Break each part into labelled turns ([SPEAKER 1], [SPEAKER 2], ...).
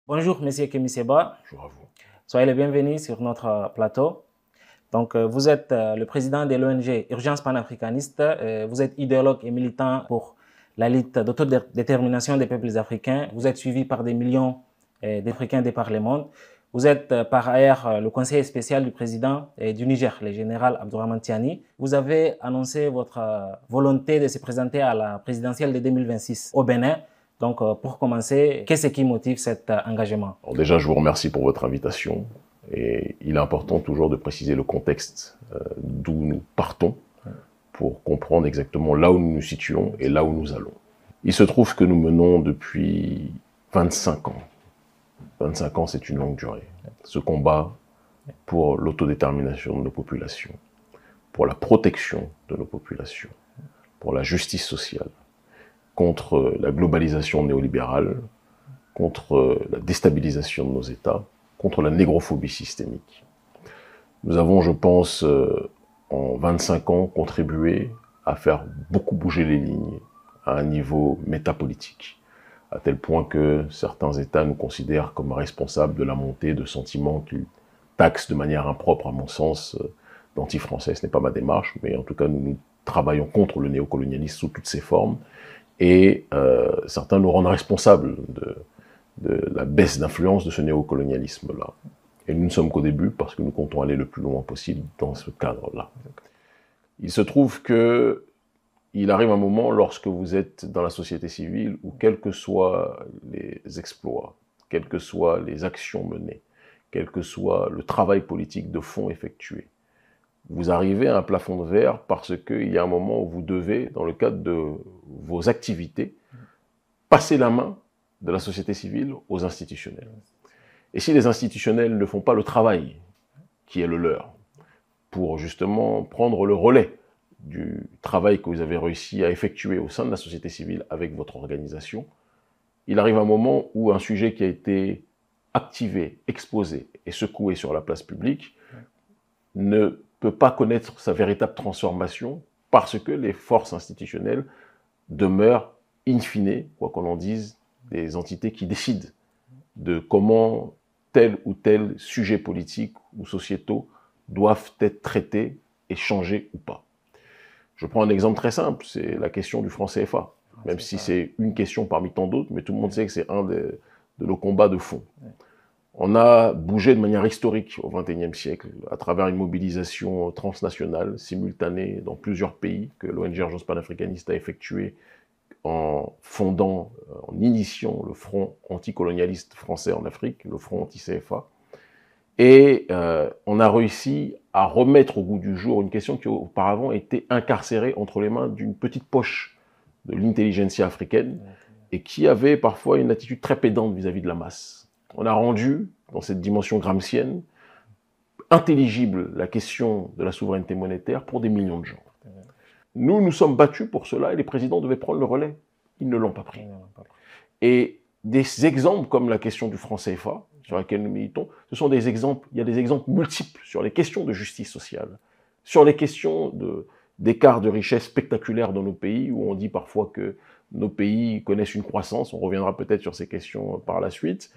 [SPEAKER 1] Bonjour, Monsieur Kémy Séba.
[SPEAKER 2] Bonjour à vous.
[SPEAKER 1] Soyez les bienvenus sur notre plateau. Vous êtes le président de l'ONG Urgence panafricaniste. Vous êtes idéologue et militant pour la lutte d'autodétermination des peuples africains. Vous êtes suivi par des millions d'Africains de par le monde. Vous êtes par ailleurs le conseiller spécial du président du Niger, le général Abdourahmane Tiani. Vous avez annoncé votre volonté de se présenter à la présidentielle de 2026 au Bénin. Donc, pour commencer, qu'est-ce qui motive cet engagement?
[SPEAKER 2] Alors déjà, je vous remercie pour votre invitation. Et il est important toujours de préciser le contexte d'où nous partons pour comprendre exactement là où nous nous situons et là où nous allons. Il se trouve que nous menons depuis 25 ans. 25 ans, c'est une longue durée. Ce combat pour l'autodétermination de nos populations, pour la protection de nos populations, pour la justice sociale, contre la globalisation néolibérale, contre la déstabilisation de nos États, contre la négrophobie systémique. Nous avons, je pense, en 25 ans, contribué à faire beaucoup bouger les lignes à un niveau métapolitique, à tel point que certains États nous considèrent comme responsables de la montée de sentiments qu'ils taxent de manière impropre, à mon sens, d'anti-français. Ce n'est pas ma démarche, mais en tout cas, nous travaillons contre le néocolonialisme sous toutes ses formes. Et certains nous rendent responsables de la baisse d'influence de ce néocolonialisme-là. Et nous ne sommes qu'au début parce que nous comptons aller le plus loin possible dans ce cadre-là. Il se trouve que il arrive un moment lorsque vous êtes dans la société civile où quels que soient les exploits, quelles que soient les actions menées, quel que soit le travail politique de fond effectué, vous arrivez à un plafond de verre parce qu'il y a un moment où vous devez, dans le cadre de vos activités, passer la main de la société civile aux institutionnels. Et si les institutionnels ne font pas le travail qui est le leur, pour justement prendre le relais du travail que vous avez réussi à effectuer au sein de la société civile avec votre organisation, il arrive un moment où un sujet qui a été activé, exposé et secoué sur la place publique ne peut pas connaître sa véritable transformation parce que les forces institutionnelles demeurent, in fine, quoi qu'on en dise, des entités qui décident de comment tel ou tel sujet politique ou sociétaux doivent être traités et changés ou pas. Je prends un exemple très simple, c'est la question du franc CFA. Même si c'est une question parmi tant d'autres, mais tout le monde sait que c'est un de nos combats de fond. On a bougé de manière historique au XXIe siècle, à travers une mobilisation transnationale, simultanée dans plusieurs pays, que l'ONG Urgence panafricaniste a effectuée en fondant, en initiant le front anticolonialiste français en Afrique, le front anti-CFA. Et on a réussi à remettre au goût du jour une question qui auparavant était incarcérée entre les mains d'une petite poche de l'intelligentsia africaine et qui avait parfois une attitude très pédante vis-à-vis de la masse. On a rendu, dans cette dimension gramscienne, intelligible la question de la souveraineté monétaire pour des millions de gens. Nous nous sommes battus pour cela et les présidents devaient prendre le relais. Ils ne l'ont pas pris. Et des exemples comme la question du franc CFA, sur laquelle nous militons, ce sont des exemples, il y a des exemples multiples sur les questions de justice sociale, sur les questions d'écart de richesse spectaculaires dans nos pays, où on dit parfois que nos pays connaissent une croissance, on reviendra peut-être sur ces questions par la suite,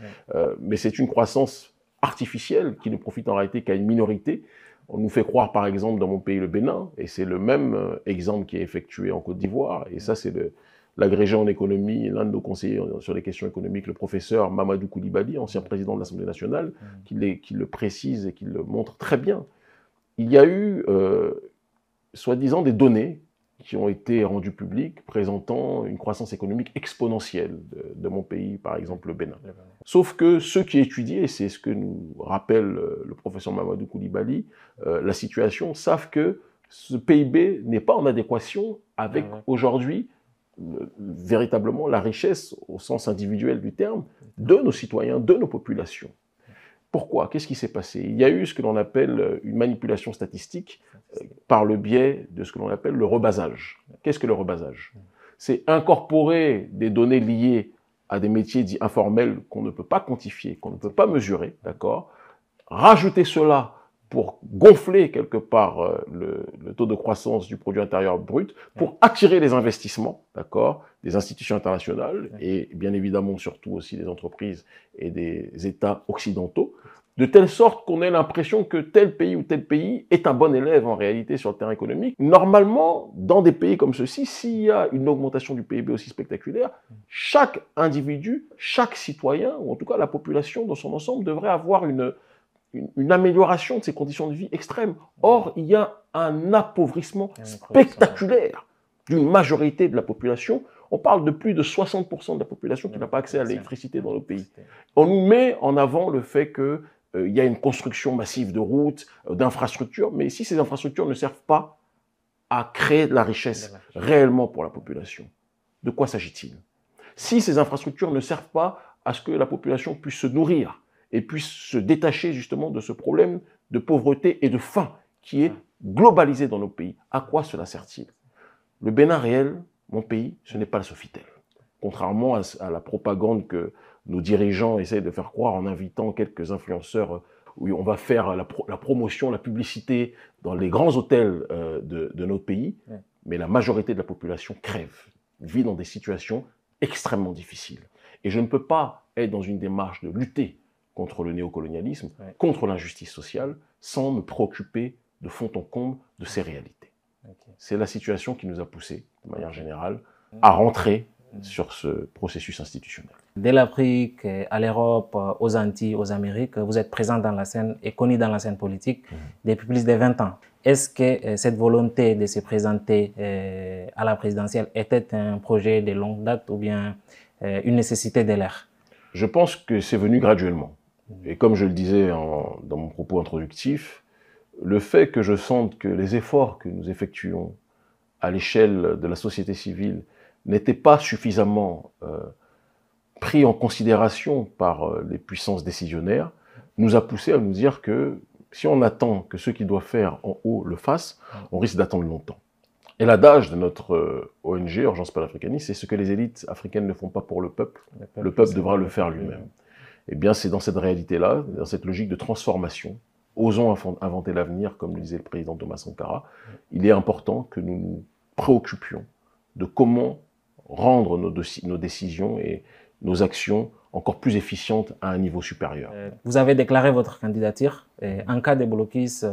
[SPEAKER 2] mais c'est une croissance artificielle qui ne profite en réalité qu'à une minorité. On nous fait croire par exemple dans mon pays le Bénin, et c'est le même exemple qui est effectué en Côte d'Ivoire, et ça c'est l'agrégé en économie, l'un de nos conseillers sur les questions économiques, le professeur Mamadou Koulibaly, ancien président de l'Assemblée nationale, qui le précise et qui le montre très bien. Il y a eu, soi-disant, des données qui ont été rendues publiques présentant une croissance économique exponentielle de mon pays, par exemple le Bénin. Sauf que ceux qui étudient, et c'est ce que nous rappelle le professeur Mamadou Koulibaly, la situation, savent que ce PIB n'est pas en adéquation avec aujourd'hui véritablement la richesse, au sens individuel du terme, de nos citoyens, de nos populations. Pourquoi? Qu'est-ce qui s'est passé? Il y a eu ce que l'on appelle une manipulation statistique par le biais de ce que l'on appelle le rebasage. Qu'est-ce que le rebasage? C'est incorporer des données liées à des métiers dits informels qu'on ne peut pas quantifier, qu'on ne peut pas mesurer, d'accord? Rajouter cela pour gonfler quelque part le taux de croissance du produit intérieur brut, pour attirer les investissements, d'accord, des institutions internationales et bien évidemment surtout aussi des entreprises et des États occidentaux, de telle sorte qu'on ait l'impression que tel pays ou tel pays est un bon élève en réalité sur le terrain économique. Normalement, dans des pays comme ceux-ci, s'il y a une augmentation du PIB aussi spectaculaire, chaque individu, chaque citoyen, ou en tout cas la population dans son ensemble, devrait avoir une amélioration de ses conditions de vie extrêmes. Or, il y a un appauvrissement spectaculaire d'une majorité de la population. On parle de plus de 60% de la population qui n'a pas accès à l'électricité dans nos pays. On nous met en avant le fait que il y a une construction massive de routes, d'infrastructures, mais si ces infrastructures ne servent pas à créer de la richesse réellement pour la population, de quoi s'agit-il? Si ces infrastructures ne servent pas à ce que la population puisse se nourrir et puisse se détacher justement de ce problème de pauvreté et de faim qui est globalisé dans nos pays, à quoi cela sert-il? Le Bénin réel, mon pays, ce n'est pas le Sofitel. Contrairement à la propagande que nos dirigeants essayent de faire croire en invitant quelques influenceurs où on va faire la promotion, la publicité dans les grands hôtels de notre pays, mais la majorité de la population crève, vit dans des situations extrêmement difficiles. Et je ne peux pas être dans une démarche de lutter contre le néocolonialisme, contre l'injustice sociale, sans me préoccuper de fond en comble de ces réalités. C'est la situation qui nous a poussés, de manière générale, à rentrer sur ce processus institutionnel.
[SPEAKER 1] De l'Afrique à l'Europe, aux Antilles, aux Amériques, vous êtes présent dans la scène et connu dans la scène politique depuis plus de 20 ans. Est-ce que cette volonté de se présenter à la présidentielle était un projet de longue date ou bien une nécessité de l'ère?
[SPEAKER 2] Je pense que c'est venu graduellement. Et comme je le disais dans mon propos introductif, le fait que je sente que les efforts que nous effectuons à l'échelle de la société civile n'étaient pas suffisamment pris en considération par les puissances décisionnaires, nous a poussé à nous dire que si on attend que ceux qui doivent faire en haut le fassent, on risque d'attendre longtemps. Et l'adage de notre ONG, Urgence panafricaniste, c'est ce que les élites africaines ne font pas pour le peuple devra le faire lui-même. Eh bien, c'est dans cette réalité-là, dans cette logique de transformation, osons inventer l'avenir, comme le disait le président Thomas Sankara, il est important que nous nous préoccupions de comment rendre nos décisions et nos actions encore plus efficientes à un niveau supérieur.
[SPEAKER 1] Vous avez déclaré votre candidature. En cas de blocus,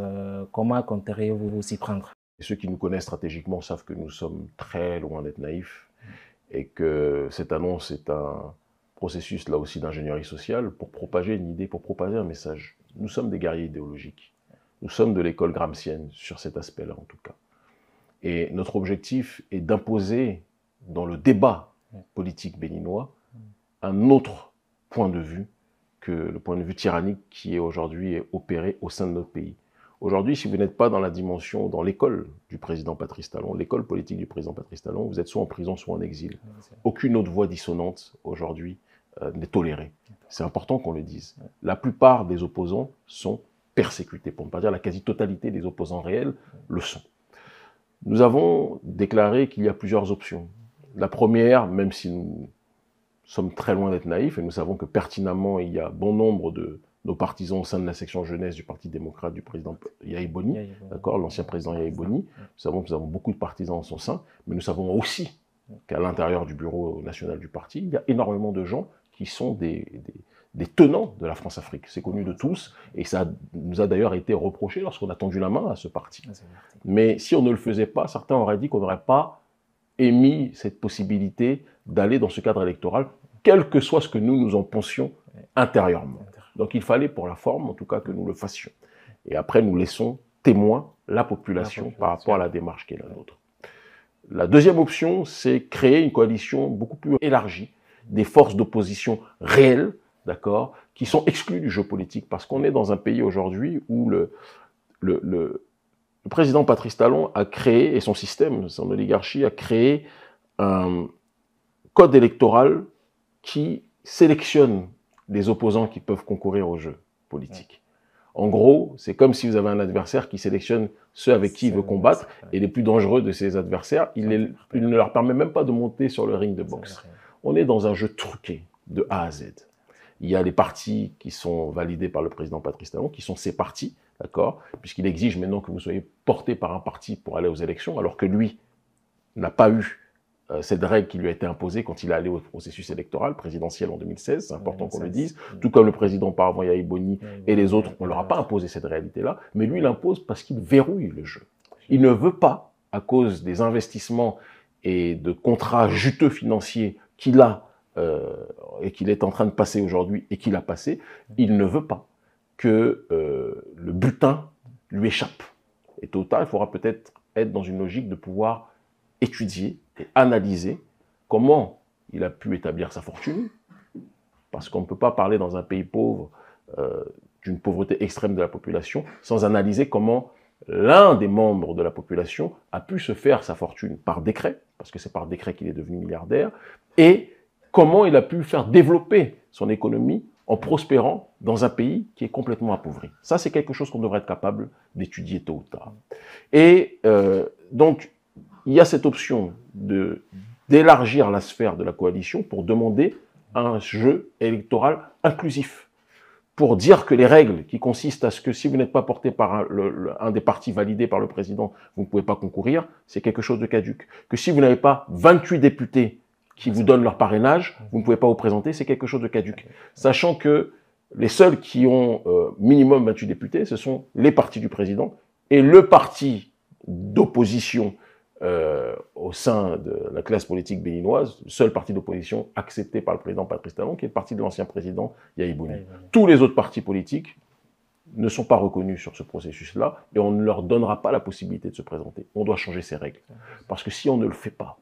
[SPEAKER 1] comment compteriez-vous vous y prendre?
[SPEAKER 2] Et ceux qui nous connaissent stratégiquement savent que nous sommes très loin d'être naïfs et que cette annonce est un processus là aussi d'ingénierie sociale pour propager une idée, pour propager un message. Nous sommes des guerriers idéologiques. Nous sommes de l'école gramscienne sur cet aspect-là en tout cas. Et notre objectif est d'imposer dans le débat politique béninois un autre point de vue que le point de vue tyrannique qui est aujourd'hui opéré au sein de notre pays. Aujourd'hui, si vous n'êtes pas dans la dimension, dans l'école du président Patrice Talon, l'école politique du président Patrice Talon, vous êtes soit en prison, soit en exil. Aucune autre voix dissonante aujourd'hui n'est tolérée. C'est important qu'on le dise. La plupart des opposants sont persécutés, pour ne pas dire la quasi-totalité des opposants réels le sont. Nous avons déclaré qu'il y a plusieurs options. La première, même si nous sommes très loin d'être naïfs, et nous savons que pertinemment il y a bon nombre de nos partisans au sein de la section jeunesse du Parti démocrate du président Yahi Boni, d'accord, l'ancien président Yahi Boni. Nous savons que nous avons beaucoup de partisans en son sein, mais nous savons aussi qu'à l'intérieur du bureau national du parti, il y a énormément de gens qui sont des tenants de la France-Afrique. C'est connu de tous, et ça nous a d'ailleurs été reproché lorsqu'on a tendu la main à ce parti. Mais si on ne le faisait pas, certains auraient dit qu'on n'aurait pas émis cette possibilité d'aller dans ce cadre électoral, quel que soit ce que nous en pensions intérieurement. Donc il fallait pour la forme, en tout cas, que nous le fassions. Et après, nous laissons témoin la population par rapport à la démarche qui est la nôtre. La deuxième option, c'est créer une coalition beaucoup plus élargie, des forces d'opposition réelles, d'accord, qui sont exclues du jeu politique, parce qu'on est dans un pays aujourd'hui où le président Patrice Talon a créé, et son système, son oligarchie, a créé un code électoral qui sélectionne les opposants qui peuvent concourir au jeu politique. En gros, c'est comme si vous avez un adversaire qui sélectionne ceux avec qui il veut combattre, et les plus dangereux de ses adversaires, il ne leur permet même pas de monter sur le ring de boxe. On est dans un jeu truqué, de A à Z. Il y a les partis qui sont validés par le président Patrice Talon, qui sont ses partis, d'accord, puisqu'il exige maintenant que vous soyez porté par un parti pour aller aux élections, alors que lui n'a pas eu cette règle qui lui a été imposée quand il est allé au processus électoral présidentiel en 2016, c'est important qu'on le dise, tout comme le président auparavant Yahya Boni et les autres, on ne leur a pas imposé cette réalité-là, mais lui, il l'impose parce qu'il verrouille le jeu. Il ne veut pas, à cause des investissements et de contrats juteux financiers qu'il a et qu'il est en train de passer aujourd'hui et qu'il a passé, il ne veut pas que le butin lui échappe. Et tôt ou tard, il faudra peut-être être dans une logique de pouvoir étudier et analyser comment il a pu établir sa fortune, parce qu'on ne peut pas parler dans un pays pauvre d'une pauvreté extrême de la population sans analyser comment l'un des membres de la population a pu se faire sa fortune par décret, parce que c'est par décret qu'il est devenu milliardaire, et comment il a pu faire développer son économie en prospérant dans un pays qui est complètement appauvri. Ça, c'est quelque chose qu'on devrait être capable d'étudier tôt ou tard. Et donc, il y a cette option d'élargir la sphère de la coalition pour demander un jeu électoral inclusif, pour dire que les règles qui consistent à ce que si vous n'êtes pas porté par un des partis validés par le président, vous ne pouvez pas concourir, c'est quelque chose de caduque. Que si vous n'avez pas 28 députés qui vous donnent leur parrainage, vous ne pouvez pas vous présenter, c'est quelque chose de caduque. Sachant que les seuls qui ont minimum 28 députés, ce sont les partis du président et le parti d'opposition au sein de la classe politique béninoise, le seul parti d'opposition accepté par le président Patrice Talon, qui est le parti de l'ancien président Yahya Boni. Tous les autres partis politiques ne sont pas reconnus sur ce processus-là et on ne leur donnera pas la possibilité de se présenter. On doit changer ces règles. Parce que si on ne le fait pas,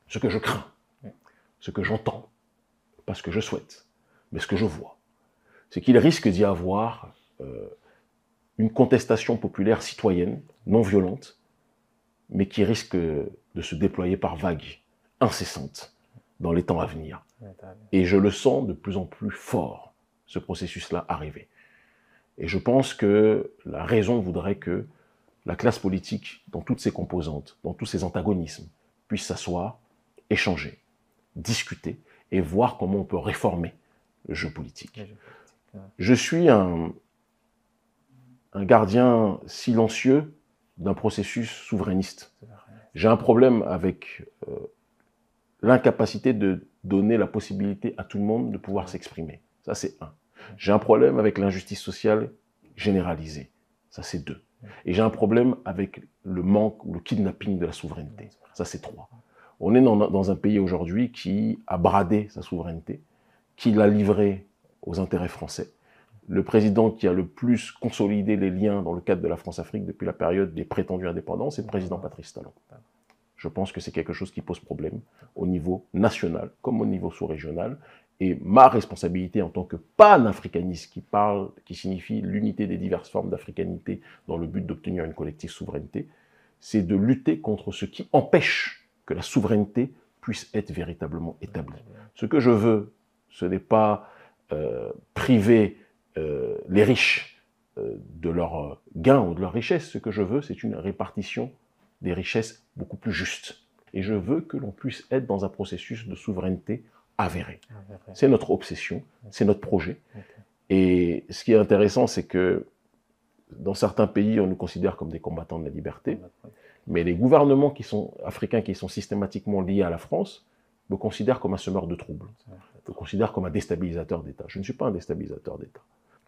[SPEAKER 2] ce que je crains, ce que j'entends, pas ce que je souhaite, mais ce que je vois, c'est qu'il risque d'y avoir une contestation populaire citoyenne, non violente, mais qui risque de se déployer par vagues incessantes dans les temps à venir. Et je le sens de plus en plus fort, ce processus-là arriver. Et je pense que la raison voudrait que la classe politique, dans toutes ses composantes, dans tous ses antagonismes, puisse s'asseoir, échanger, discuter et voir comment on peut réformer le jeu politique. Je suis un gardien silencieux d'un processus souverainiste. J'ai un problème avec l'incapacité de donner la possibilité à tout le monde de pouvoir s'exprimer. Ça, c'est un. J'ai un problème avec l'injustice sociale généralisée. Ça, c'est deux. Et j'ai un problème avec le manque ou le kidnapping de la souveraineté. Ça, c'est trois. On est dans un pays aujourd'hui qui a bradé sa souveraineté, qui l'a livrée aux intérêts français. Le président qui a le plus consolidé les liens dans le cadre de la France-Afrique depuis la période des prétendus indépendants, c'est le président Patrice Talon. Je pense que c'est quelque chose qui pose problème au niveau national comme au niveau sous-régional. Et ma responsabilité en tant que panafricaniste qui signifie l'unité des diverses formes d'africanité dans le but d'obtenir une collective souveraineté, c'est de lutter contre ce qui empêche que la souveraineté puisse être véritablement établie. Ce que je veux, ce n'est pas priver les riches de leurs gains ou de leurs richesses. Ce que je veux, c'est une répartition des richesses beaucoup plus juste. Et je veux que l'on puisse être dans un processus de souveraineté avéré. C'est notre obsession, c'est notre projet. Et ce qui est intéressant, c'est que dans certains pays, on nous considère comme des combattants de la liberté, mais les gouvernements africains qui sont systématiquement liés à la France me considèrent comme un semeur de troubles, me considèrent comme un déstabilisateur d'État. Je ne suis pas un déstabilisateur d'État.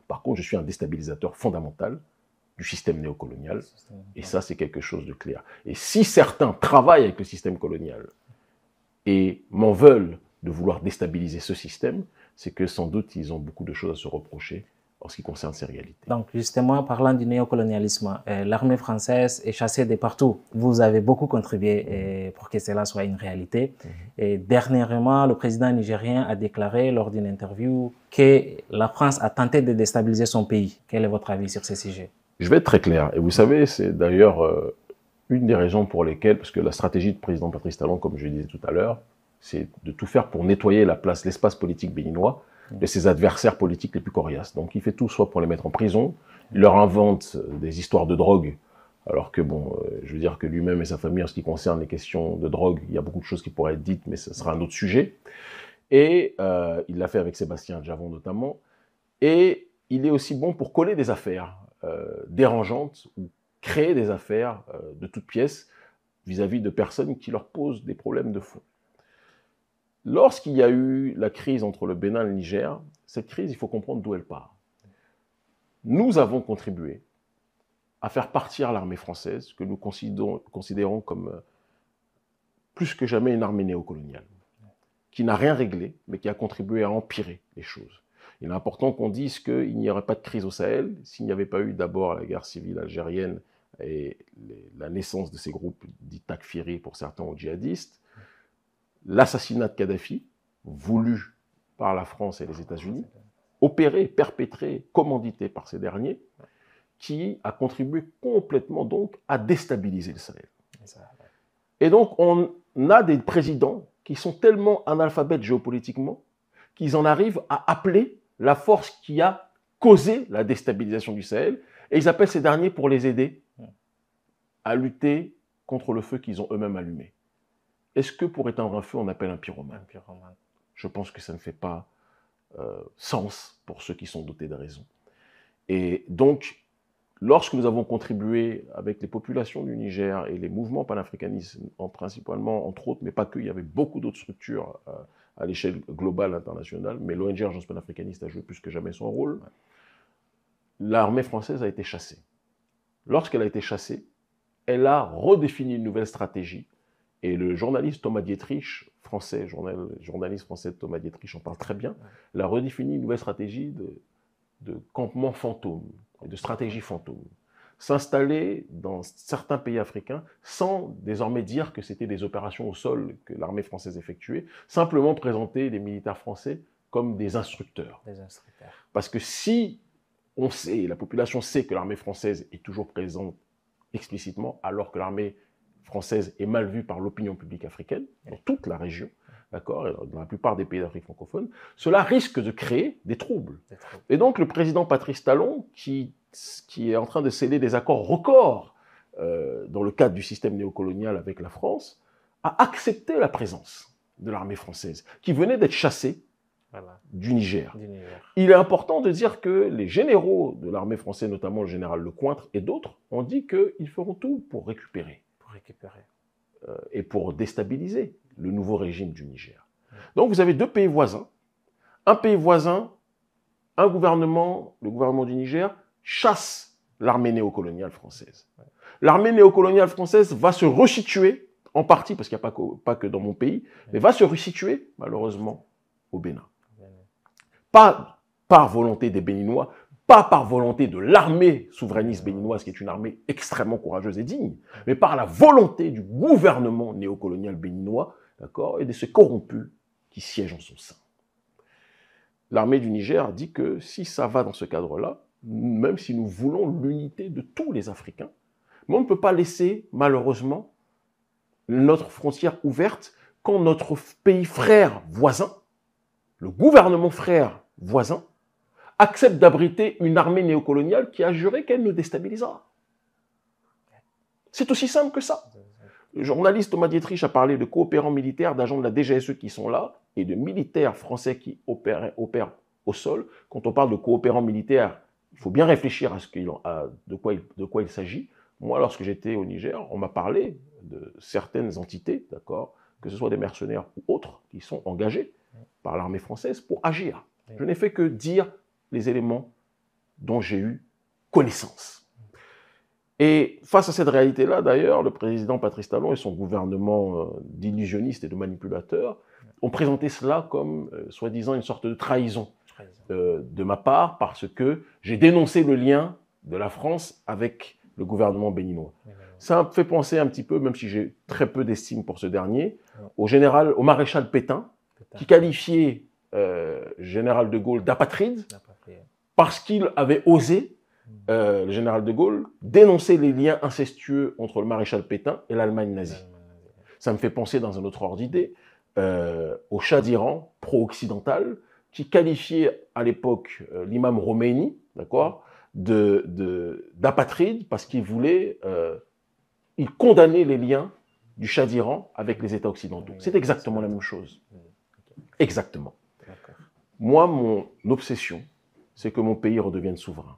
[SPEAKER 2] Par contre, je suis un déstabilisateur fondamental du système néocolonial, et ça, c'est quelque chose de clair. Et si certains travaillent avec le système colonial et m'en veulent de vouloir déstabiliser ce système, c'est que sans doute, ils ont beaucoup de choses à se reprocher en ce qui concerne ces réalités.
[SPEAKER 1] Donc justement, parlant du néocolonialisme, l'armée française est chassée de partout. Vous avez beaucoup contribué pour que cela soit une réalité. Et dernièrement, le président nigérien a déclaré lors d'une interview que la France a tenté de déstabiliser son pays. Quel est votre avis sur ce sujet? Je vais être très clair. Et vous savez, c'est d'ailleurs une des raisons pour lesquelles, parce que la stratégie du président Patrice Talon, comme je le disais tout à l'heure, c'est de tout faire pour nettoyer l'espace politique béninois de ses adversaires politiques les plus coriaces. Donc il fait tout, soit pour les mettre en prison, il leur invente des histoires de drogue, alors que bon, je veux dire que lui-même et sa famille, en ce qui concerne les questions de drogue, il y a beaucoup de choses qui pourraient être dites, mais ce sera un autre sujet. Et il l'a fait avec Sébastien Djavon notamment. Et il est aussi bon pour coller des affaires.
[SPEAKER 2] dérangeantes ou créer des affaires de toutes pièces vis-à-vis de personnes qui leur posent des problèmes de fond. Lorsqu'il y a eu la crise entre le Bénin et le Niger, cette crise, il faut comprendre d'où elle part. Nous avons contribué à faire partir l'armée française, que nous considérons comme plus que jamais une armée néocoloniale, qui n'a rien réglé, mais qui a contribué à empirer les choses. Il est important qu'on dise qu'il n'y aurait pas de crise au Sahel s'il n'y avait pas eu d'abord la guerre civile algérienne et la naissance de ces groupes dits takfiri pour certains ou djihadistes, l'assassinat de Kadhafi, voulu par la France et les États-Unis, opéré, perpétré, commandité par ces derniers, qui a contribué complètement donc à déstabiliser le Sahel. Et donc on a des présidents qui sont tellement analphabètes géopolitiquement qu'ils en arrivent à appeler la force qui a causé la déstabilisation du Sahel, et ils appellent ces derniers pour les aider à lutter contre le feu qu'ils ont eux-mêmes allumé. Est-ce que pour éteindre un feu, on appelle un pyromane? Je pense que ça ne fait pas sens pour ceux qui sont dotés de raison. Et donc, lorsque nous avons contribué avec les populations du Niger et les mouvements panafricanistes, principalement, entre autres, mais pas que, il y avait beaucoup d'autres structures à l'échelle globale, internationale, mais l'ONG Agence panafricaniste a joué plus que jamais son rôle, l'armée française a été chassée. Lorsqu'elle a été chassée, elle a redéfini une nouvelle stratégie, et le journaliste Thomas Dietrich, français, journaliste français Thomas Dietrich en parle très bien, il a redéfini une nouvelle stratégie de campement fantôme, de stratégie fantôme. S'installer dans certains pays africains sans désormais dire que c'était des opérations au sol que l'armée française effectuait, simplement présenter les militaires français comme des instructeurs. Parce que si on sait, la population sait que l'armée française est toujours présente explicitement, alors que l'armée française est mal vue par l'opinion publique africaine, dans toute la région, d'accord, dans la plupart des pays d'Afrique francophone, cela risque de créer des troubles. Et donc le président Patrice Talon, qui est en train de sceller des accords records dans le cadre du système néocolonial avec la France, a accepté la présence de l'armée française, qui venait d'être chassée du Niger. Il est important de dire que les généraux de l'armée française, notamment le général Lecointre et d'autres, ont dit qu'ils feront tout pour récupérer. Et pour déstabiliser le nouveau régime du Niger. Donc vous avez deux pays voisins. Un pays voisin, un gouvernement, le gouvernement du Niger, chasse l'armée néocoloniale française. L'armée néocoloniale française va se resituer, en partie, parce qu'il n'y a pas que dans mon pays, mais va se resituer, malheureusement, au Bénin. Pas par volonté des Béninois, pas par volonté de l'armée souverainiste béninoise, qui est une armée extrêmement courageuse et digne, mais par la volonté du gouvernement néocolonial béninois, d'accord, et de ces corrompus qui siègent en son sein. L'armée du Niger dit que si ça va dans ce cadre-là, même si nous voulons l'unité de tous les Africains, mais on ne peut pas laisser, malheureusement, notre frontière ouverte quand notre pays frère voisin, le gouvernement frère voisin, accepte d'abriter une armée néocoloniale qui a juré qu'elle nous déstabilisera. C'est aussi simple que ça. Le journaliste Thomas Dietrich a parlé de coopérants militaires, d'agents de la DGSE qui sont là, et de militaires français qui opèrent au sol. Quand on parle de coopérants militaires, il faut bien réfléchir à de quoi il s'agit. Moi, lorsque j'étais au Niger, on m'a parlé de certaines entités, d'accord, que ce soit des mercenaires ou autres, qui sont engagés par l'armée française pour agir. Je n'ai fait que dire les éléments dont j'ai eu connaissance. Et face à cette réalité-là, d'ailleurs, le président Patrice Talon et son gouvernement d'illusionnistes et de manipulateurs ont présenté cela comme, soi-disant, une sorte de trahison de ma part, parce que j'ai dénoncé le lien de la France avec le gouvernement béninois. Ça me fait penser un petit peu, même si j'ai très peu d'estime pour ce dernier, au maréchal Pétain, qui qualifiait général de Gaulle d'apatride, parce qu'il avait osé, le général de Gaulle, dénoncer les liens incestueux entre le maréchal Pétain et l'Allemagne nazie. Ça me fait penser, dans un autre ordre d'idée, au Shah d'Iran, pro-occidental, qui qualifiait à l'époque l'imam Khomeini, d'accord, d'apatride, parce qu'il voulait, il condamnait les liens du Shah d'Iran avec les États occidentaux. C'est exactement la même chose. Exactement. Moi, mon obsession, c'est que mon pays redevienne souverain.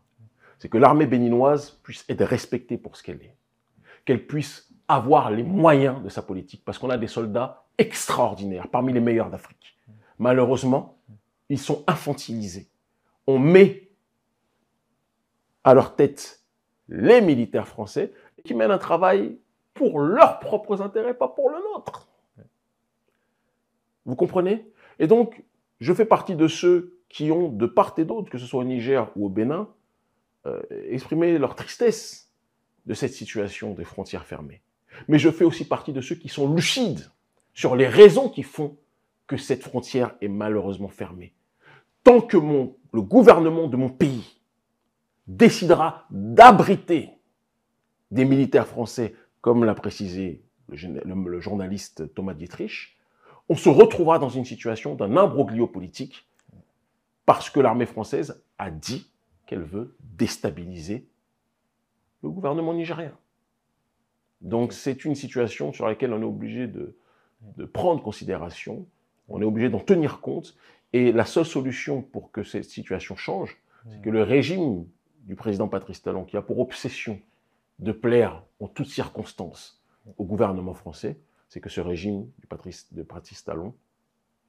[SPEAKER 2] c'est que l'armée béninoise puisse être respectée pour ce qu'elle est, qu'elle puisse avoir les moyens de sa politique, parce qu'on a des soldats extraordinaires, parmi les meilleurs d'Afrique. Malheureusement, ils sont infantilisés. On met à leur tête les militaires français qui mènent un travail pour leurs propres intérêts, pas pour le nôtre. Vous comprenez? Et donc, je fais partie de ceux qui ont, de part et d'autre, que ce soit au Niger ou au Bénin, exprimé leur tristesse de cette situation des frontières fermées. Mais je fais aussi partie de ceux qui sont lucides sur les raisons qui font que cette frontière est malheureusement fermée. Tant que le gouvernement de mon pays décidera d'abriter des militaires français, comme l'a précisé le journaliste Thomas Dietrich, on se retrouvera dans une situation d'un imbroglio politique parce que l'armée française a dit qu'elle veut déstabiliser le gouvernement nigérien. Donc c'est une situation sur laquelle on est obligé de prendre considération, on est obligé d'en tenir compte, et la seule solution pour que cette situation change, c'est que le régime du président Patrice Talon, qui a pour obsession de plaire en toutes circonstances au gouvernement français, c'est que ce régime de Patrice Talon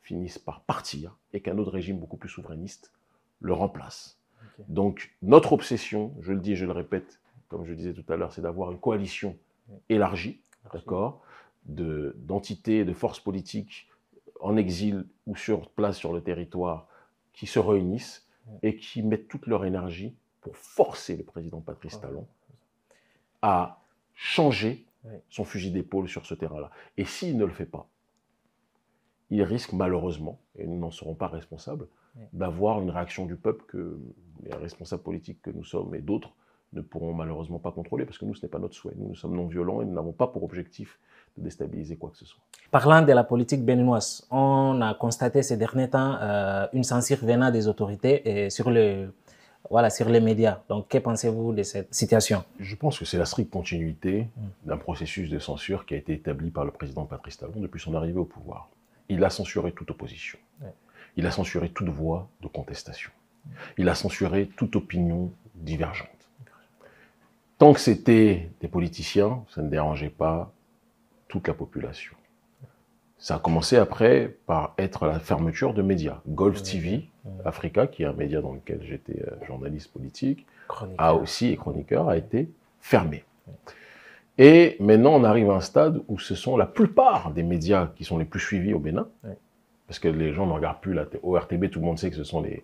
[SPEAKER 2] finisse par partir et qu'un autre régime beaucoup plus souverainiste le remplace. Okay. Donc notre obsession, je le dis et je le répète, comme je le disais tout à l'heure, c'est d'avoir une coalition élargie, d'accord, d'entités, de forces politiques en exil ou sur place sur le territoire qui se réunissent et qui mettent toute leur énergie pour forcer le président Patrice Talon à changer son fusil d'épaule sur ce terrain-là. Et s'il ne le fait pas, il risque malheureusement, et nous n'en serons pas responsables, d'avoir une réaction du peuple que les responsables politiques que nous sommes et d'autres ne pourront malheureusement pas contrôler, parce que nous, ce n'est pas notre souhait. Nous sommes non violents et nous n'avons pas pour objectif de déstabiliser quoi que ce soit.
[SPEAKER 1] Parlant de la politique béninoise, on a constaté ces derniers temps une censure venant des autorités sur les médias. Donc, que pensez-vous de cette situation?
[SPEAKER 2] Je pense que c'est la stricte continuité d'un processus de censure qui a été établi par le président Patrice Talon depuis son arrivée au pouvoir. Il a censuré toute opposition. Il a censuré toute voix de contestation. Il a censuré toute opinion divergente. Tant que c'était des politiciens, ça ne dérangeait pas toute la population. Ça a commencé après par être la fermeture de médias. Golf TV, Africa, qui est un média dans lequel j'étais journaliste politique, et chroniqueur, a été fermé. Et maintenant, on arrive à un stade où ce sont la plupart des médias qui sont les plus suivis au Bénin, parce que les gens ne regardent plus au RTB, tout le monde sait que ce sont les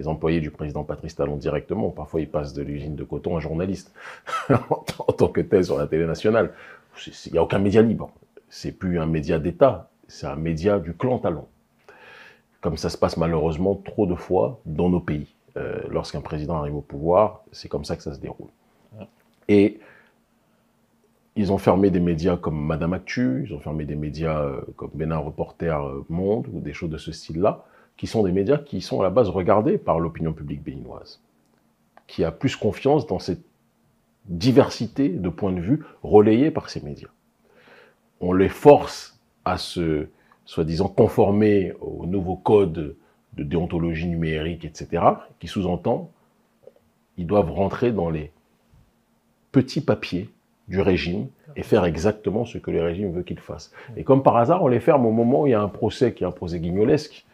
[SPEAKER 2] employés du président Patrice Talon directement. Parfois, ils passent de l'usine de coton à un journaliste en tant que tel sur la télé nationale. Il n'y a aucun média libre. C'est plus un média d'État, c'est un média du clan Talon. Comme ça se passe malheureusement trop de fois dans nos pays. Lorsqu'un président arrive au pouvoir, c'est comme ça que ça se déroule. Et ils ont fermé des médias comme Madame Actu, ils ont fermé des médias comme Bénin Reporter Monde, ou des choses de ce style-là, qui sont des médias qui sont à la base regardés par l'opinion publique béninoise, qui a plus confiance dans cette diversité de points de vue relayés par ces médias. On les force à se, soi-disant, conformer au nouveau code de déontologie numérique, etc., qui sous-entend qu'ils doivent rentrer dans les petits papiers du régime et faire exactement ce que le régime veut qu'ils fassent. Et comme par hasard, on les ferme au moment où il y a un procès qui est un procès guignolesque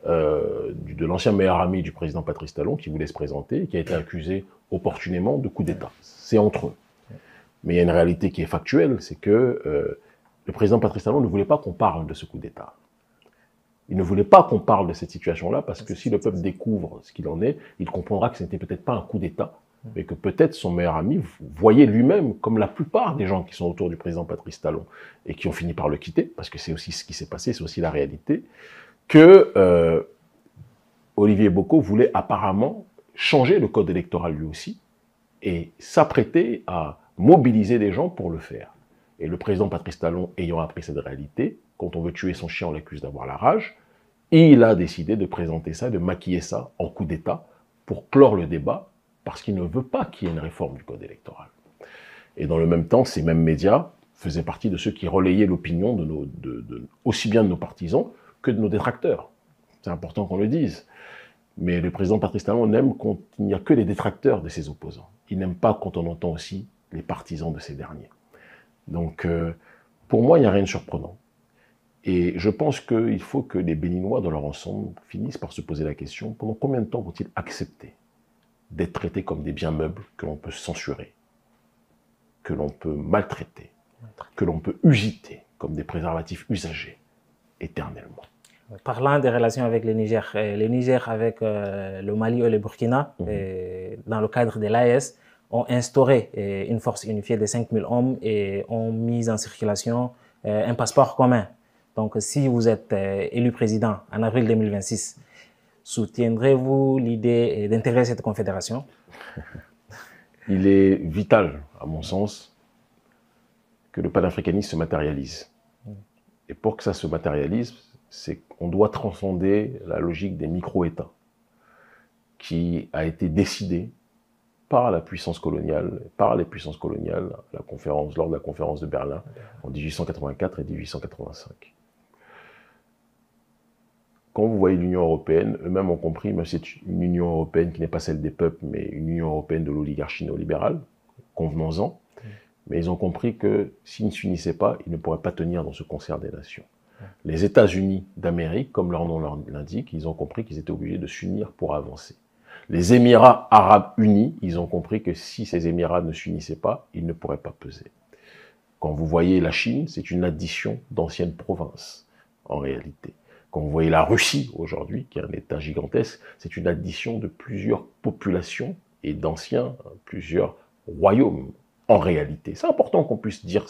[SPEAKER 2] de l'ancien meilleur ami du président Patrice Talon qui voulait se présenter et qui a été accusé opportunément de coup d'État. C'est entre eux. Mais il y a une réalité qui est factuelle, c'est que le président Patrice Talon ne voulait pas qu'on parle de ce coup d'État. Il ne voulait pas qu'on parle de cette situation-là parce que si le peuple découvre ce qu'il en est, il comprendra que ce n'était peut-être pas un coup d'État, mais que peut-être son meilleur ami voyait lui-même, comme la plupart des gens qui sont autour du président Patrice Talon et qui ont fini par le quitter, parce que c'est aussi ce qui s'est passé, c'est aussi la réalité, que Olivier Boko voulait apparemment changer le code électoral lui aussi et s'apprêter à mobiliser des gens pour le faire. Et le président Patrice Talon, ayant appris cette réalité, quand on veut tuer son chien, on l'accuse d'avoir la rage, il a décidé de présenter ça, de maquiller ça en coup d'État pour clore le débat, parce qu'il ne veut pas qu'il y ait une réforme du code électoral. Et dans le même temps, ces mêmes médias faisaient partie de ceux qui relayaient l'opinion aussi bien de nos partisans que de nos détracteurs. C'est important qu'on le dise. Mais le président Patrice Talon n'aime quand il n'y a que les détracteurs de ses opposants. Il n'aime pas quand on entend aussi les partisans de ces derniers. Donc, pour moi, il n'y a rien de surprenant. Et je pense qu'il faut que les Béninois, dans leur ensemble, finissent par se poser la question, pendant combien de temps vont-ils accepter d'être traités comme des biens meubles que l'on peut censurer, que l'on peut maltraiter, que l'on peut usiter comme des préservatifs usagés éternellement?
[SPEAKER 1] Parlant des relations avec le Niger avec le Mali et le Burkina, dans le cadre de l'AES, ont instauré une force unifiée de 5000 hommes et ont mis en circulation un passeport commun. Donc, si vous êtes élu président en avril 2026, soutiendrez-vous l'idée d'intégrer cette confédération?
[SPEAKER 2] Il est vital, à mon sens, que le panafricanisme se matérialise. Et pour que ça se matérialise, c'est qu'on doit transcender la logique des micro-États qui a été décidée par la puissance coloniale, par les puissances coloniales, lors de la conférence de Berlin en 1884 et 1885. Quand vous voyez l'Union européenne, eux-mêmes ont compris, mais c'est une Union européenne qui n'est pas celle des peuples, mais une Union européenne de l'oligarchie néolibérale, convenons-en, mais ils ont compris que s'ils ne s'unissaient pas, ils ne pourraient pas tenir dans ce concert des nations. Les États-Unis d'Amérique, comme leur nom l'indique, ils ont compris qu'ils étaient obligés de s'unir pour avancer. Les Émirats arabes unis, ils ont compris que si ces Émirats ne s'unissaient pas, ils ne pourraient pas peser. Quand vous voyez la Chine, c'est une addition d'anciennes provinces, en réalité. Quand vous voyez la Russie aujourd'hui, qui est un État gigantesque, c'est une addition de plusieurs populations et d'anciens, plusieurs royaumes, en réalité. C'est important qu'on puisse dire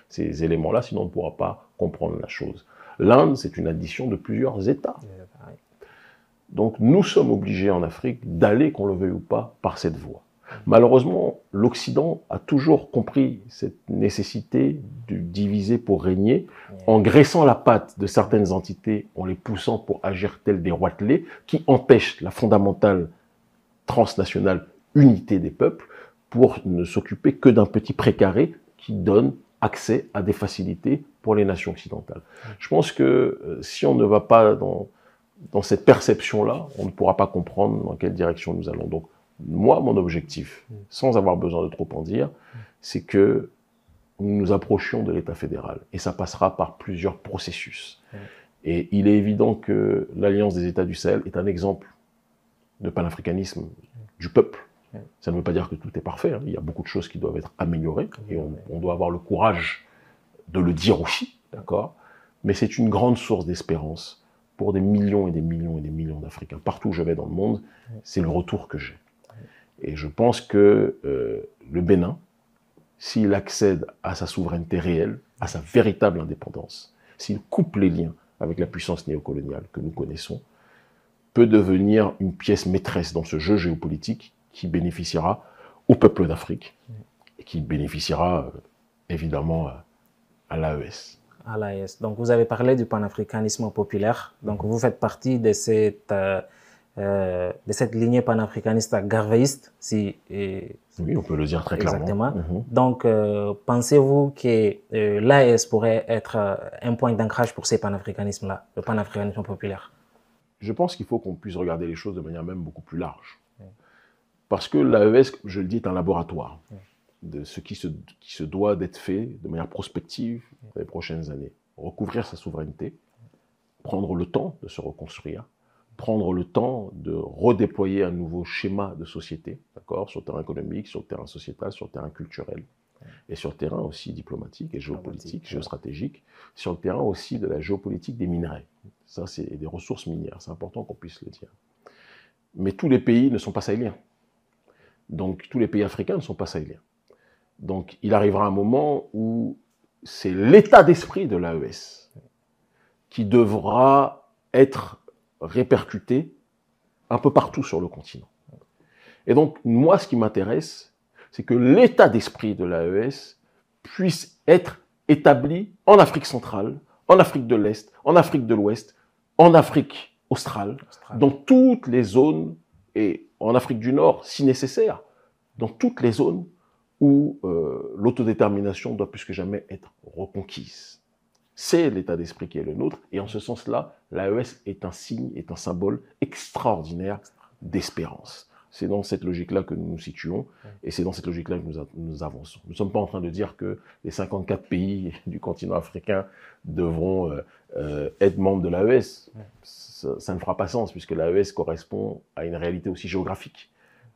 [SPEAKER 2] ces éléments-là, sinon on ne pourra pas comprendre la chose. L'Inde, c'est une addition de plusieurs États. Donc nous sommes obligés en Afrique d'aller, qu'on le veuille ou pas, par cette voie. Malheureusement, l'Occident a toujours compris cette nécessité de diviser pour régner, en graissant la patte de certaines entités, en les poussant pour agir tels des roitelets, qui empêchent la fondamentale transnationale unité des peuples, pour ne s'occuper que d'un petit précaré qui donne accès à des facilités pour les nations occidentales. Je pense que si on ne va pas dans cette perception-là, on ne pourra pas comprendre dans quelle direction nous allons. Donc, moi, mon objectif, sans avoir besoin de trop en dire, c'est que nous nous approchions de l'État fédéral. Et ça passera par plusieurs processus. Et il est évident que l'Alliance des États du Sahel est un exemple de panafricanisme du peuple. Ça ne veut pas dire que tout est parfait. Il y a beaucoup de choses qui doivent être améliorées. Et on doit avoir le courage de le dire aussi, d'accord? Mais c'est une grande source d'espérance pour des millions et des millions et des millions d'Africains. Partout où je vais dans le monde, c'est le retour que j'ai. Et je pense que le Bénin, s'il accède à sa souveraineté réelle, à sa véritable indépendance, s'il coupe les liens avec la puissance néocoloniale que nous connaissons, peut devenir une pièce maîtresse dans ce jeu géopolitique qui bénéficiera au peuple d'Afrique et qui bénéficiera évidemment à l'AES.
[SPEAKER 1] À l'AES. Donc vous avez parlé du panafricanisme populaire. Donc vous faites partie de cette lignée panafricaniste garvéiste.
[SPEAKER 2] Oui, on peut le dire très clairement.
[SPEAKER 1] Exactement. Donc pensez-vous que l'AES pourrait être un point d'ancrage pour ces panafricanismes-là, le panafricanisme populaire?
[SPEAKER 2] Je pense qu'il faut qu'on puisse regarder les choses de manière même beaucoup plus large. Parce que l'AES, je le dis, est un laboratoire de ce qui se doit d'être fait de manière prospective dans les prochaines années. Recouvrir sa souveraineté, prendre le temps de se reconstruire, prendre le temps de redéployer un nouveau schéma de société, d'accord, sur le terrain économique, sur le terrain sociétal, sur le terrain culturel, et sur le terrain aussi diplomatique et géopolitique, géostratégique, sur le terrain aussi de la géopolitique des minerais. Ça, c'est des ressources minières, c'est important qu'on puisse le dire. Mais tous les pays ne sont pas sahéliens. Donc, tous les pays africains ne sont pas sahéliens. Donc, il arrivera un moment où c'est l'état d'esprit de l'AES qui devra être répercuté un peu partout sur le continent. Et donc, moi, ce qui m'intéresse, c'est que l'état d'esprit de l'AES puisse être établi en Afrique centrale, en Afrique de l'Est, en Afrique de l'Ouest, en Afrique australe, dans toutes les zones, et en Afrique du Nord, si nécessaire, dans toutes les zones où l'autodétermination doit plus que jamais être reconquise. C'est l'état d'esprit qui est le nôtre. Et en ce sens-là, l'AES est un signe, est un symbole extraordinaire d'espérance. C'est dans cette logique-là que nous nous situons et c'est dans cette logique-là que nous avançons. Nous ne sommes pas en train de dire que les 54 pays du continent africain devront être membres de l'AES. Ça ne fera pas sens puisque l'AES correspond à une réalité aussi géographique.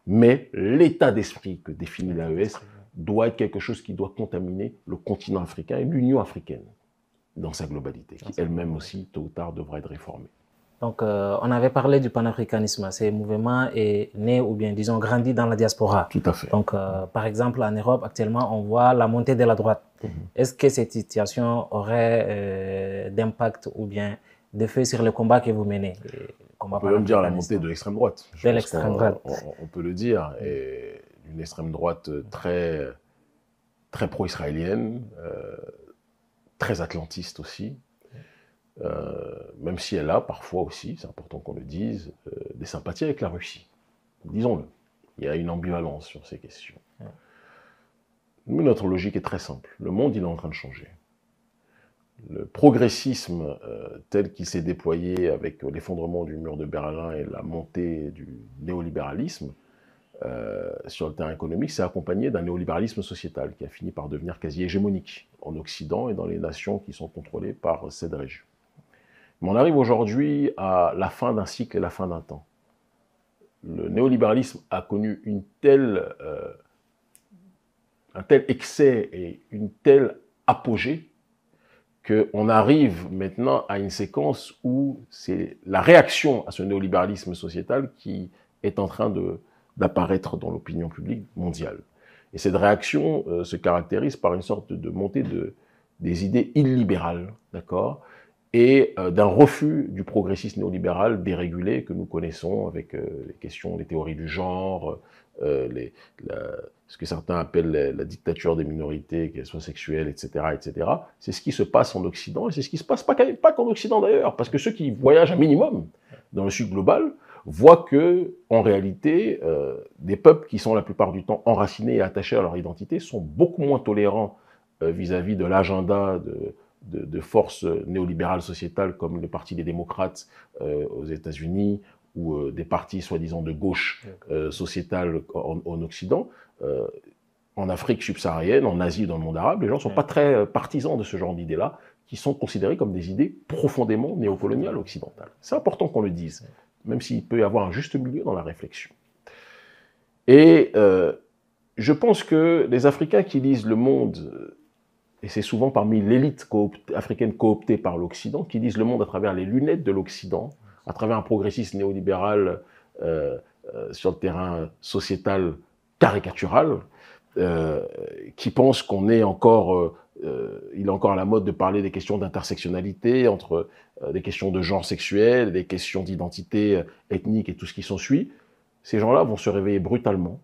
[SPEAKER 2] Mais l'état d'esprit que définit l'AES doit être quelque chose qui doit contaminer le continent africain et l'Union africaine dans sa globalité, qui elle-même aussi, tôt ou tard, devra être réformée.
[SPEAKER 1] Donc, on avait parlé du panafricanisme. Ce mouvement est né ou bien, disons, grandi dans la diaspora.
[SPEAKER 2] Tout à fait.
[SPEAKER 1] Donc, par exemple, en Europe, actuellement, on voit la montée de la droite. Est-ce que cette situation aurait d'impact ou bien d'effet sur le combat que vous menez?
[SPEAKER 2] On peut même dire la montée de l'extrême droite.
[SPEAKER 1] De l'extrême droite.
[SPEAKER 2] On peut le dire. Et une extrême droite très, très pro-israélienne, très atlantiste aussi. Même si elle a parfois aussi, c'est important qu'on le dise, des sympathies avec la Russie. Disons-le. Il y a une ambivalence sur ces questions. Nous, notre logique est très simple. Le monde, il est en train de changer. Le progressisme tel qu'il s'est déployé avec l'effondrement du mur de Berlin et la montée du néolibéralisme sur le terrain économique s'est accompagné d'un néolibéralisme sociétal qui a fini par devenir quasi hégémonique en Occident et dans les nations qui sont contrôlées par cette région. Mais on arrive aujourd'hui à la fin d'un cycle et la fin d'un temps. Le néolibéralisme a connu un tel excès et une telle apogée qu'on arrive maintenant à une séquence où c'est la réaction à ce néolibéralisme sociétal qui est en train d'apparaître dans l'opinion publique mondiale. Et cette réaction se caractérise par une sorte de montée des idées illibérales, d'accord, et d'un refus du progressisme néolibéral dérégulé que nous connaissons avec les questions, les théories du genre, ce que certains appellent la dictature des minorités, qu'elles soient sexuelles, etc., etc. C'est ce qui se passe en Occident et c'est ce qui se passe pas qu'en Occident d'ailleurs, parce que ceux qui voyagent un minimum dans le Sud global voient que, en réalité, des peuples qui sont la plupart du temps enracinés et attachés à leur identité sont beaucoup moins tolérants vis-à-vis de l'agenda de forces néolibérales sociétales comme le Parti des démocrates aux États-Unis ou des partis soi-disant de gauche sociétale en Occident. En Afrique subsaharienne, en Asie, dans le monde arabe, les gens ne sont pas très partisans de ce genre d'idées-là, qui sont considérées comme des idées profondément néocoloniales occidentales. C'est important qu'on le dise, même s'il peut y avoir un juste milieu dans la réflexion. Et je pense que les Africains qui lisent Le Monde, et c'est souvent parmi l'élite africaine cooptée par l'Occident, qui lisent Le Monde à travers les lunettes de l'Occident, à travers un progressisme néolibéral sur le terrain sociétal caricatural, qui pense qu'on est encore, il est encore à la mode de parler des questions d'intersectionnalité, entre des questions de genre sexuel, des questions d'identité ethnique et tout ce qui s'ensuit. Ces gens-là vont se réveiller brutalement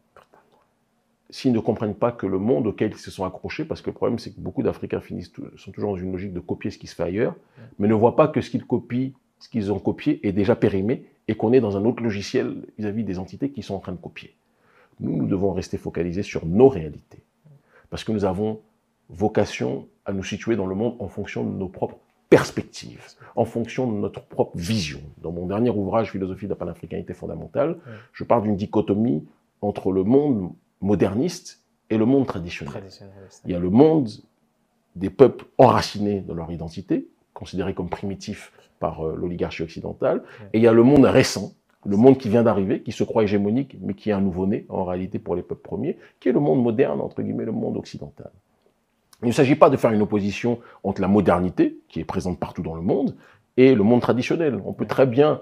[SPEAKER 2] s'ils ne comprennent pas que le monde auquel ils se sont accrochés, parce que le problème c'est que beaucoup d'Africains sont toujours dans une logique de copier ce qui se fait ailleurs, mais ne voient pas que ce qu'ils copient, ce qu'ils ont copié est déjà périmé et qu'on est dans un autre logiciel vis-à-vis des entités qui sont en train de copier. Nous devons rester focalisés sur nos réalités, parce que nous avons vocation à nous situer dans le monde en fonction de nos propres perspectives, en fonction de notre propre vision. Dans mon dernier ouvrage, Philosophie de la panafricanité fondamentale, je parle d'une dichotomie entre le monde moderniste et le monde traditionnel. Il y a le monde des peuples enracinés dans leur identité, considérés comme primitifs par l'oligarchie occidentale, et il y a le monde récent, le monde qui vient d'arriver, qui se croit hégémonique, mais qui est un nouveau-né, en réalité, pour les peuples premiers, qui est le monde moderne, entre guillemets, le monde occidental. Il ne s'agit pas de faire une opposition entre la modernité, qui est présente partout dans le monde, et le monde traditionnel. On peut très bien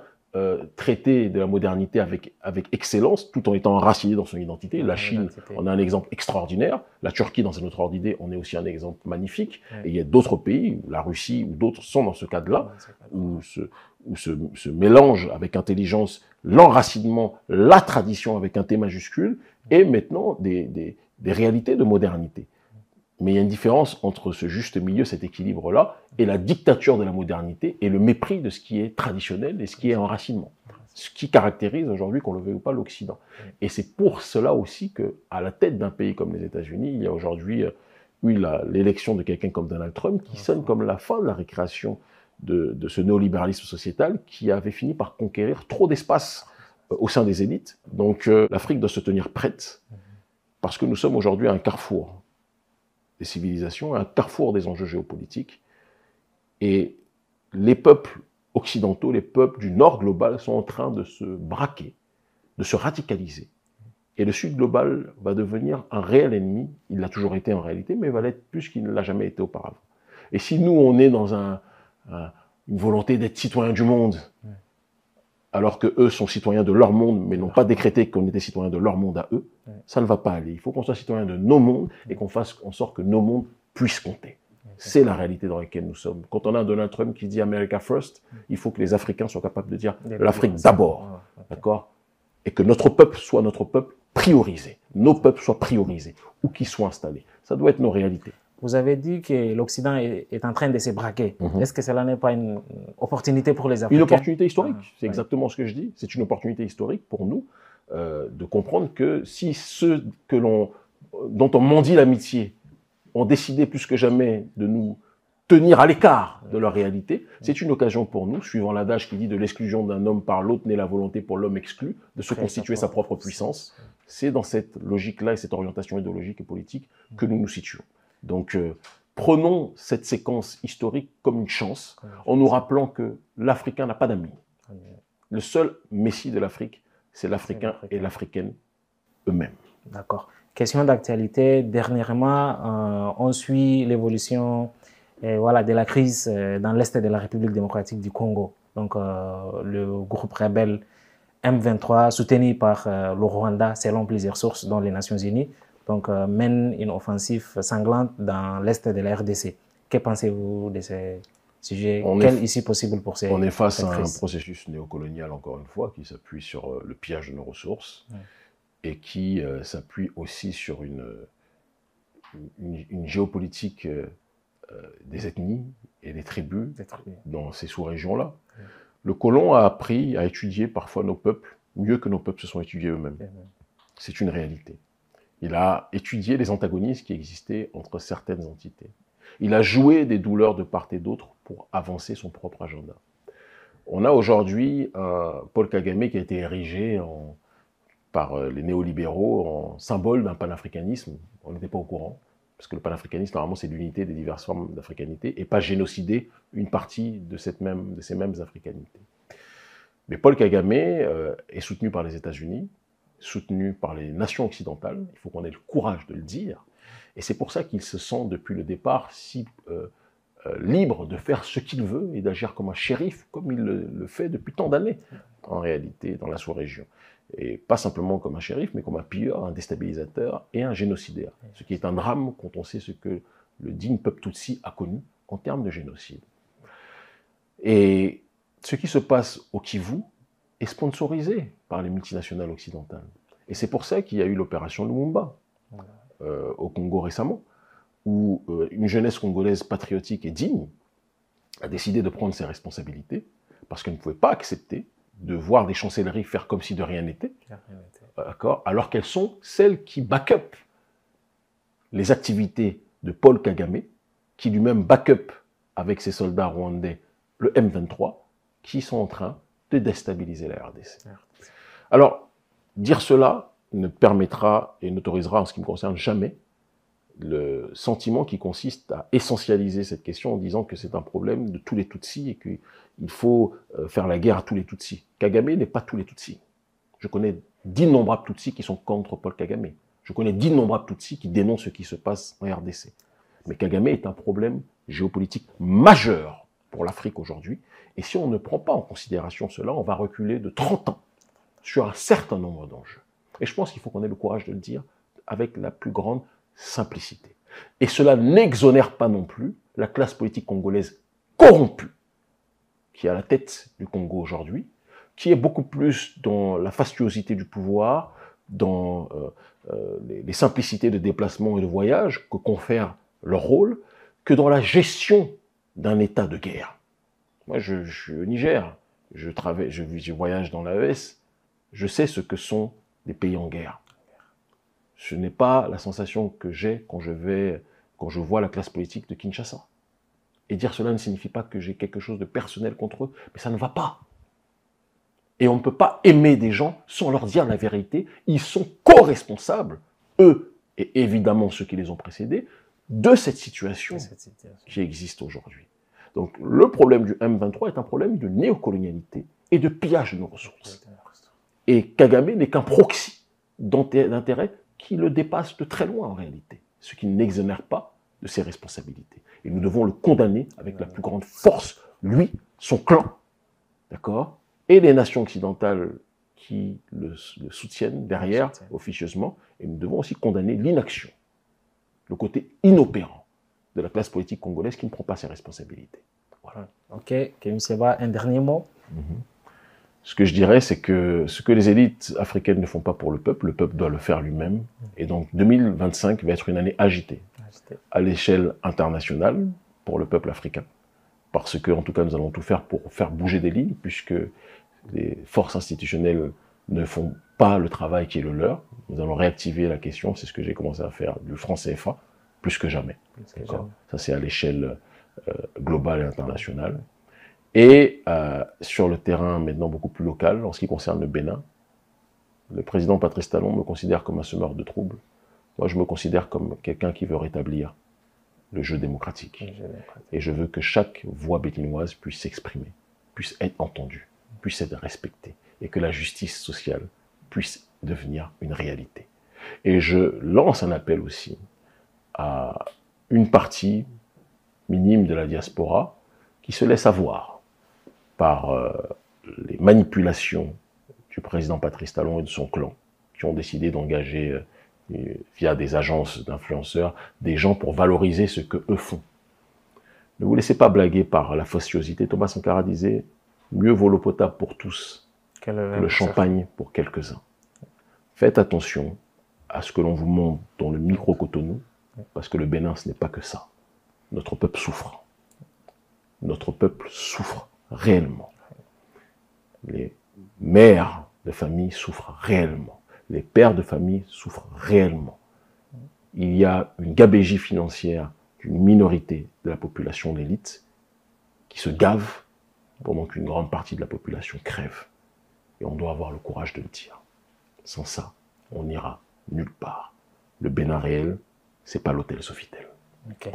[SPEAKER 2] traiter de la modernité avec excellence, tout en étant enraciné dans son identité. La Chine en a un exemple extraordinaire. La Turquie, dans un autre ordre d'idée, en est aussi un exemple magnifique. Et il y a d'autres pays, la Russie ou d'autres sont dans ce cadre-là, où se mélange avec intelligence l'enracinement, la tradition avec un T majuscule, et maintenant des réalités de modernité. Mais il y a une différence entre ce juste milieu, cet équilibre-là, et la dictature de la modernité et le mépris de ce qui est traditionnel et ce qui est enracinement. Ce qui caractérise aujourd'hui, qu'on le veuille ou pas, l'Occident. Et c'est pour cela aussi qu'à la tête d'un pays comme les États-Unis, il y a aujourd'hui eu l'élection de quelqu'un comme Donald Trump, qui sonne comme la fin de la récréation de ce néolibéralisme sociétal qui avait fini par conquérir trop d'espace au sein des élites. Donc l'Afrique doit se tenir prête, parce que nous sommes aujourd'hui à un carrefour des civilisations, à un carrefour des enjeux géopolitiques. Et les peuples occidentaux, les peuples du Nord global sont en train de se braquer, de se radicaliser. Et le Sud global va devenir un réel ennemi. Il l'a toujours été en réalité, mais il va l'être plus qu'il ne l'a jamais été auparavant. Et si nous, on est dans une volonté d'être citoyen du monde, alors que eux sont citoyens de leur monde, mais n'ont pas décrété qu'on était citoyens de leur monde à eux, ça ne va pas aller. Il faut qu'on soit citoyen de nos mondes et qu'on fasse en sorte que nos mondes puissent compter. C'est la réalité dans laquelle nous sommes. Quand on a un Donald Trump qui dit America First, il faut que les Africains soient capables de dire l'Afrique d'abord, d'accord? Et que notre peuple soit notre peuple priorisé. Nos peuples soient priorisés, où qu'ils soient installés. Ça doit être nos réalités.
[SPEAKER 1] Vous avez dit que l'Occident est en train de se braquer. Est-ce que cela n'est pas une opportunité pour les Africains?
[SPEAKER 2] Une opportunité historique, c'est exactement ce que je dis. C'est une opportunité historique pour nous de comprendre que si ceux dont on mendie l'amitié ont décidé plus que jamais de nous tenir à l'écart de leur réalité, c'est une occasion pour nous, suivant l'adage qui dit de l'exclusion d'un homme par l'autre naît la volonté pour l'homme exclu, de se constituer sa propre puissance. C'est dans cette logique-là et cette orientation idéologique et politique que nous nous situons. Donc, prenons cette séquence historique comme une chance, en nous rappelant que l'Africain n'a pas d'amis. Le seul messie de l'Afrique, c'est l'Africain et l'Africaine eux-mêmes.
[SPEAKER 1] D'accord. Question d'actualité. Dernièrement, on suit l'évolution de la crise dans l'est de la République démocratique du Congo. Donc, le groupe rebelle M23, soutenu par le Rwanda, selon plusieurs sources, dont les Nations Unies, donc, mène une offensive sanglante dans l'est de la RDC. Que pensez-vous de ces sujets? Quelle issue possible pour ces
[SPEAKER 2] On est face à un processus néocolonial, encore une fois, qui s'appuie sur le pillage de nos ressources et qui s'appuie aussi sur une géopolitique des ethnies et des tribus dans ces sous-régions-là. Le colon a appris à étudier parfois nos peuples mieux que nos peuples se sont étudiés eux-mêmes. C'est une réalité. Il a étudié les antagonismes qui existaient entre certaines entités. Il a joué des douleurs de part et d'autre pour avancer son propre agenda. On a aujourd'hui Paul Kagame qui a été érigé par les néolibéraux en symbole d'un panafricanisme. On n'était pas au courant, parce que le panafricanisme, normalement, c'est l'unité des diverses formes d'africanité, et pas génocider une partie de ces mêmes africanités. Mais Paul Kagame est soutenu par les États-Unis, soutenu par les nations occidentales, il faut qu'on ait le courage de le dire, et c'est pour ça qu'il se sent depuis le départ si libre de faire ce qu'il veut et d'agir comme un shérif, comme il le fait depuis tant d'années, en réalité, dans la sous-région. Et pas simplement comme un shérif, mais comme un pilleur, un déstabilisateur et un génocidaire. Ce qui est un drame quand on sait ce que le digne peuple Tutsi a connu en termes de génocide. Et ce qui se passe au Kivu est sponsorisé par les multinationales occidentales. Et c'est pour ça qu'il y a eu l'opération Lumumba au Congo récemment, où une jeunesse congolaise patriotique et digne a décidé de prendre ses responsabilités, parce qu'elle ne pouvait pas accepter de voir des chancelleries faire comme si de rien n'était, alors qu'elles sont celles qui back-up les activités de Paul Kagame, qui lui-même back-up avec ses soldats rwandais le M23, qui sont en train de déstabiliser la RDC. Alors, dire cela ne permettra et n'autorisera, en ce qui me concerne, jamais le sentiment qui consiste à essentialiser cette question en disant que c'est un problème de tous les Tutsis et qu'il faut faire la guerre à tous les Tutsis. Kagame n'est pas tous les Tutsis. Je connais d'innombrables Tutsis qui sont contre Paul Kagame. Je connais d'innombrables Tutsis qui dénoncent ce qui se passe en RDC. Mais Kagame est un problème géopolitique majeur pour l'Afrique aujourd'hui. Et si on ne prend pas en considération cela, on va reculer de 30 ans sur un certain nombre d'enjeux. Et je pense qu'il faut qu'on ait le courage de le dire avec la plus grande simplicité. Et cela n'exonère pas non plus la classe politique congolaise corrompue, qui est à la tête du Congo aujourd'hui, qui est beaucoup plus dans la fastuosité du pouvoir, dans les simplicités de déplacement et de voyage que confère leur rôle, que dans la gestion d'un état de guerre. Moi, je suis au Niger, je voyage dans l'AES, je sais ce que sont les pays en guerre. Ce n'est pas la sensation que j'ai quand quand je vois la classe politique de Kinshasa. Et dire cela ne signifie pas que j'ai quelque chose de personnel contre eux, mais ça ne va pas. Et on ne peut pas aimer des gens sans leur dire la vérité. Ils sont co-responsables, eux, et évidemment ceux qui les ont précédés, de cette situation qui existe aujourd'hui. Donc le problème du M23 est un problème de néocolonialité et de pillage de nos ressources. Et Kagame n'est qu'un proxy d'intérêt qui le dépasse de très loin en réalité, ce qui n'exonère pas de ses responsabilités. Et nous devons le condamner avec la plus grande force, lui, son clan, d'accord, et les nations occidentales qui le soutiennent derrière, officieusement, et nous devons aussi condamner l'inaction, le côté inopérant de la classe politique congolaise qui ne prend pas ses responsabilités. Voilà.
[SPEAKER 1] Ok, Kémy Seba, un dernier mot.
[SPEAKER 2] Ce que je dirais, c'est que ce que les élites africaines ne font pas pour le peuple doit le faire lui-même. Et donc 2025 va être une année agitée à l'échelle internationale pour le peuple africain. Parce que, en tout cas, nous allons tout faire pour faire bouger des lignes, puisque les forces institutionnelles ne font pas le travail qui est le leur. Nous allons réactiver la question, c'est ce que j'ai commencé à faire, du franc CFA, plus que jamais. Ça, c'est à l'échelle globale et internationale. Et sur le terrain maintenant beaucoup plus local, en ce qui concerne le Bénin, le président Patrice Talon me considère comme un semeur de troubles. Moi, je me considère comme quelqu'un qui veut rétablir le jeu démocratique. Et je veux que chaque voix béninoise puisse s'exprimer, puisse être entendue, puisse être respectée, et que la justice sociale puisse devenir une réalité. Et je lance un appel aussi à une partie minime de la diaspora qui se laisse avoir par les manipulations du président Patrice Talon et de son clan, qui ont décidé d'engager via des agences d'influenceurs des gens pour valoriser ce que eux font. Ne vous laissez pas blaguer par la faciosité. Thomas Sankara disait « Mieux vaut l'eau potable pour tous que le champagne pour quelques-uns ». Faites attention à ce que l'on vous montre dans le micro-Cotonou, parce que le Bénin, ce n'est pas que ça. Notre peuple souffre. Notre peuple souffre réellement. Les mères de famille souffrent réellement. Les pères de famille souffrent réellement. Il y a une gabegie financière d'une minorité de la population d'élite qui se gave pendant qu'une grande partie de la population crève. Et on doit avoir le courage de le dire. Sans ça, on n'ira nulle part. Le Bénin réel, c'est pas l'hôtel Sofitel. Okay.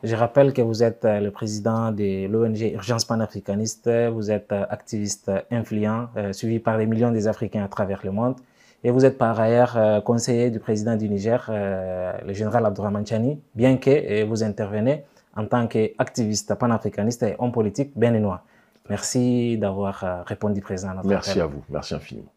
[SPEAKER 1] Je rappelle que vous êtes le président de l'ONG Urgence panafricaniste, vous êtes activiste influent, suivi par des millions des Africains à travers le monde, et vous êtes par ailleurs conseiller du président du Niger, le général Abdourahmane Tchani, bien que vous intervenez en tant qu'activiste panafricaniste et homme politique béninois. Merci d'avoir répondu présent à notre appel.
[SPEAKER 2] Merci à vous, merci infiniment.